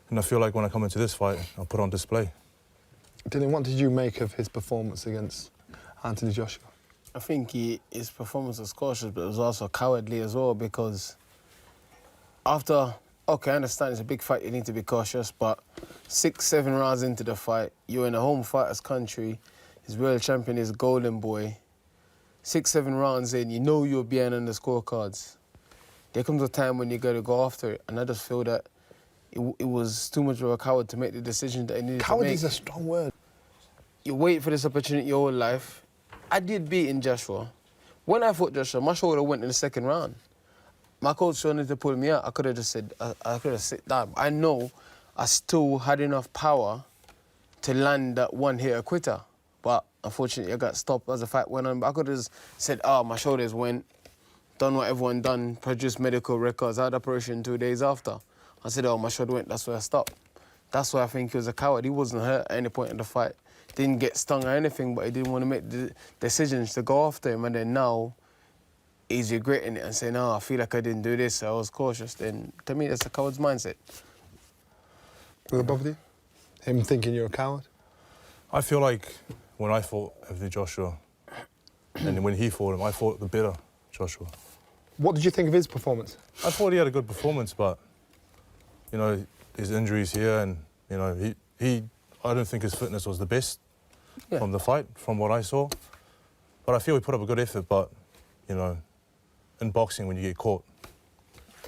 And I feel like when I come into this fight, I'll put on display. Dylan, what did you make of his performance against Anthony Joshua? I think his performance was cautious, but it was also cowardly as well because after, OK, I understand it's a big fight, you need to be cautious, but 6-7 rounds into the fight, you're in a home fighter's country, his world champion is Golden Boy. 6-7 rounds in, you know you're behind on the scorecards. There comes a time when you got to go after it, and I just feel that it was too much of a coward to make the decision that he needed to make. Coward is a strong word. You wait for this opportunity your whole life. I did beat in Joshua. When I fought Joshua, my shoulder went in the second round. My coach wanted to pull me out. I could have just said, I could have sit down. I know I still had enough power to land that one-hitter quitter. But unfortunately, I got stopped as the fight went on. But I could have just said, oh, my shoulders went, done what everyone done, produced medical records, I had operation 2 days after. I said, oh, my shoulder went, that's where I stopped. That's why I think he was a coward. He wasn't hurt at any point in the fight. Didn't get stung or anything, but he didn't want to make the decisions to go after him. And then now, he's regretting it and saying, oh, I feel like I didn't do this, so I was cautious. Then, to me, that's a coward's mindset. Was it both of you? Him thinking you're a coward? I feel like when I fought Anthony Joshua, and when he fought him, I fought the better Joshua. What did you think of his performance? I thought he had a good performance, but, you know, his injuries here and, you know, I don't think his fitness was the best from the fight, from what I saw. But I feel he put up a good effort, but, you know, in boxing, when you get caught,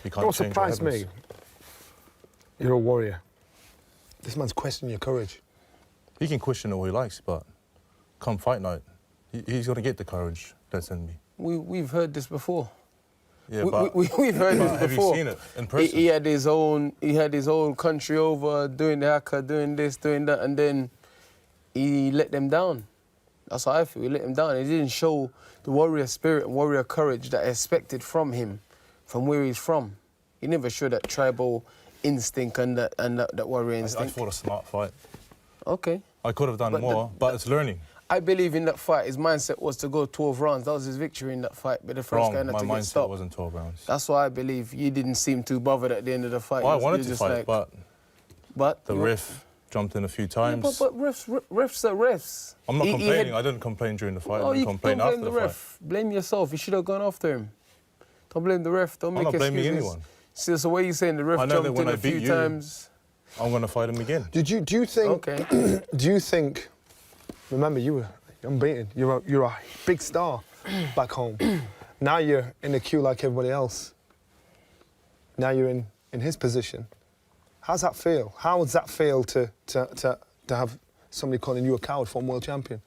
you can't change what happens. What surprised me, you're a warrior. This man's questioning your courage. He can question it all he likes, but come fight night, he's going to get the courage that's in me. We've heard this before. Yeah, we've heard this have before. you seen it in person? He had his own country over, doing the haka, doing this, doing that, and then he let them down. That's how I feel. He let them down. He didn't show the warrior spirit and warrior courage that I expected from him, from where he's from. He never showed that tribal instinct and that warrior instinct. I fought a smart fight. Okay. I could have done more, but it's learning. I believe in that fight, his mindset was to go 12 rounds. That was his victory in that fight, but the first guy not to get stopped. My mindset wasn't 12 rounds. That's why I believe you didn't seem too bothered at the end of the fight. Well, I wanted to fight, but the ref jumped in a few times. Yeah, but refs are refs. I'm not complaining. I didn't complain during the fight. I didn't complain after the ref. fight. Blame yourself. You should have gone after him. Don't blame the ref. Don't make excuses. I'm not blaming anyone. See, so what are you saying? The ref jumped in a few times. I'm going to fight him again. Do you think? Okay. Do you think? Remember, you were unbeaten. You're a big star back home. Now you're in the queue like everybody else. Now you're in his position. How's that feel? How does that feel to have somebody calling you a coward, former world champion?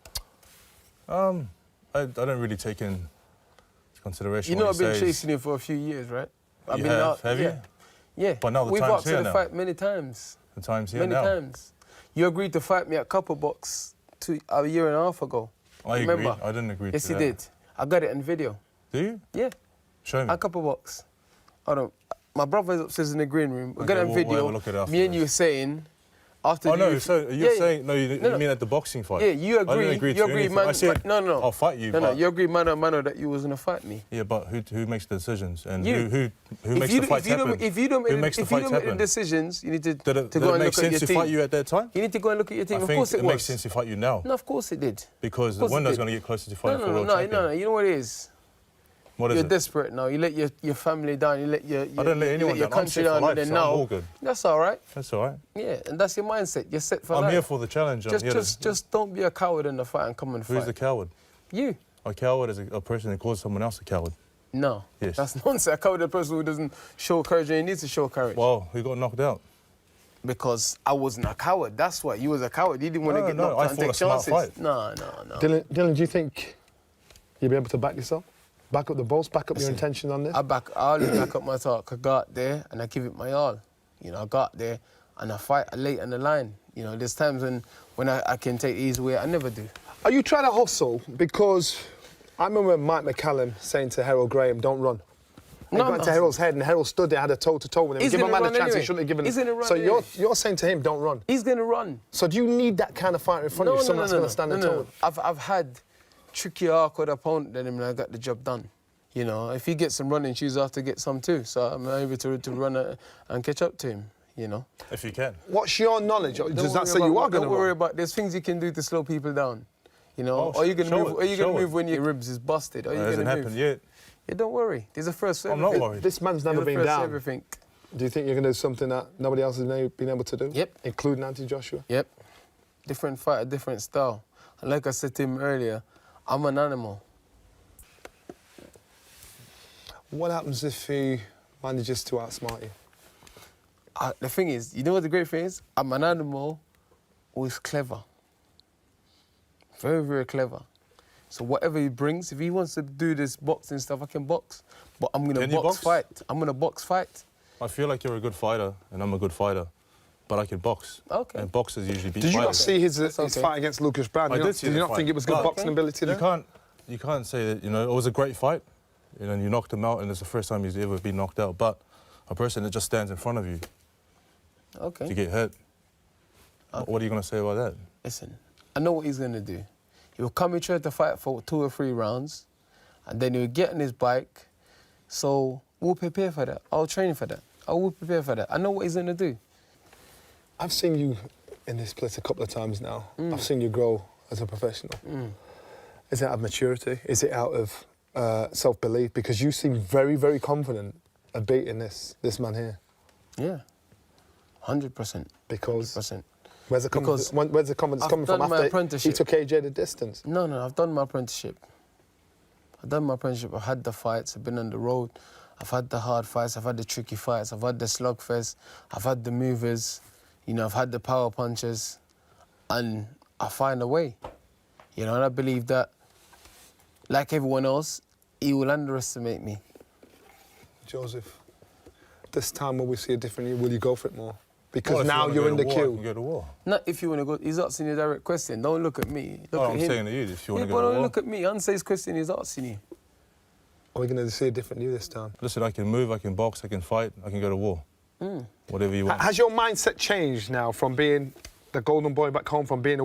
I don't really take in consideration. You know, what I've been says. chasing you for a few years, right? Have you? Yeah. But now the We've time's asked here to now. fight many times. The time's here many now. times. You agreed to fight me at Copper Box a year and a half ago. I Remember? agreed. I didn't agree yes, to that. Yes, you did. I got it in video. Do you? Yeah. Show me. At Copper Box. Hold on. My brother's upstairs in the green room. We got it in we'll video. look at it Me and you were saying... After oh, no, so you're saying... No, you mean at the boxing fight? Yeah, you agree. I didn't agree you agree, man. I said, no. I'll fight you, No, you agree, mano that you was going to fight me. Yeah, but who makes the decisions? And you. who makes the fights happen? If you don't make the decisions, you need to go and look at your team. Did it make sense to fight you at that time? You need to go and look at your team. I of think course it was. makes sense to fight you now. No, of course it did. Because the window's going to get closer to fighting for world champion. No, you know what it is? What is You're it? desperate now. You let your family down. You let your I don't let anyone your down. country down. And then now, I'm all good. That's all right. That's all right. Yeah, and that's your mindset. You're set for life. I'm here for the challenge. Just don't be a coward in the fight and come and fight. Who's the coward? You. A coward is a person who calls someone else a coward. No. Yes. That's nonsense. A coward is a person who doesn't show courage and he needs to show courage. Well, who got knocked out? Because I wasn't a coward. That's why. You was a coward. You didn't want to get knocked out and take chances. Fight. No. Dylan, do you think you'll be able to back yourself? Back up the balls, back up your intention on this? I always back up my talk. I go out there and I give it my all. You know, I go out there and I fight late on the line. You know, there's times when I can take the easy way. I never do. Are you trying to hustle? Because I remember Mike McCallum saying to Harold Graham, don't run. He went to Harold's head and Harold stood there, had a toe-to-toe with him. Give a man a chance he shouldn't have given him. So you're saying to him, don't run. He's going to run. So do you need that kind of fighter in front of you, someone that's going to stand and toe? I've had tricky, awkward opponent than him and I got the job done. You know, if he gets some running shoes, I have to get some too. So I'm able to run and catch up to him. you know. If you can. What's your knowledge? Does that worry say you about- are going to Don't worry run? about. There's things you can do to slow people down. You know, Oh, are you gonna show move? it, Are you gonna show it. move when your ribs is busted? Are It you hasn't gonna move? happened yet. Yeah, don't worry. There's a first. for I'm not everything. worried. This man's never There's a been first for down. everything. Do you think you're going to do something that nobody else has been able to do? Yep. Including Anthony Joshua? Yep. Different fight, a different style. And like I said to him earlier, I'm an animal. What happens if he manages to outsmart you? The thing is, you know what the great thing is? I'm an animal who's clever. Very, very clever. So whatever he brings, if he wants to do this boxing stuff, I can box. But I'm going Can to you box box? fight. I'm going to box fight. I feel like you're a good fighter, and I'm a good fighter, but I can box. Okay. And boxers usually beat Did you not fighters. see his That's okay. fight against Lucas Brown? I Did you did not- see Did the you not fight. think it was good But boxing ability there? You can't say that, you know, it was a great fight, you know, and you knocked him out, and it's the first time he's ever been knocked out. But a person that just stands in front of you to Okay. get hurt, what are you going to say about that? Listen, I know what he's going to do. He'll come and try to fight for 2 or 3 rounds, and then he'll get on his bike. So we'll prepare for that. I'll train for that. I will prepare for that. I know what he's going to do. I've seen you in this place a couple of times now. I've seen you grow as a professional. Is it out of maturity? Is it out of self-belief? Because you seem very, very confident of beating this man here. Yeah. 100%. Because 100%. where's the confidence, Because where's the confidence I've coming from done my after he apprenticeship. took AJ the distance? No, I've done my apprenticeship. I've had the fights, I've been on the road. I've had the hard fights, I've had the tricky fights, I've had the slugfest, I've had the movers, you know, I've had the power punches, and I find a way. You know, and I believe that, like everyone else, he will underestimate me. Joseph, this time will we see a different you? Will you go for it more? Because Well, if you now wanna you're go in to the war, I queue. can go to war. Not if you want to go, he's asking you a direct question. Don't look at me. Look Oh, at I'm him. saying to you, if you Yeah, want to but go to don't war. look at me. Answer his question, he's asking you. Are we going to see a different you this time? Listen, I can move, I can box, I can fight, I can go to war. Whatever you want. Has your mindset changed now from being the golden boy back home, from being a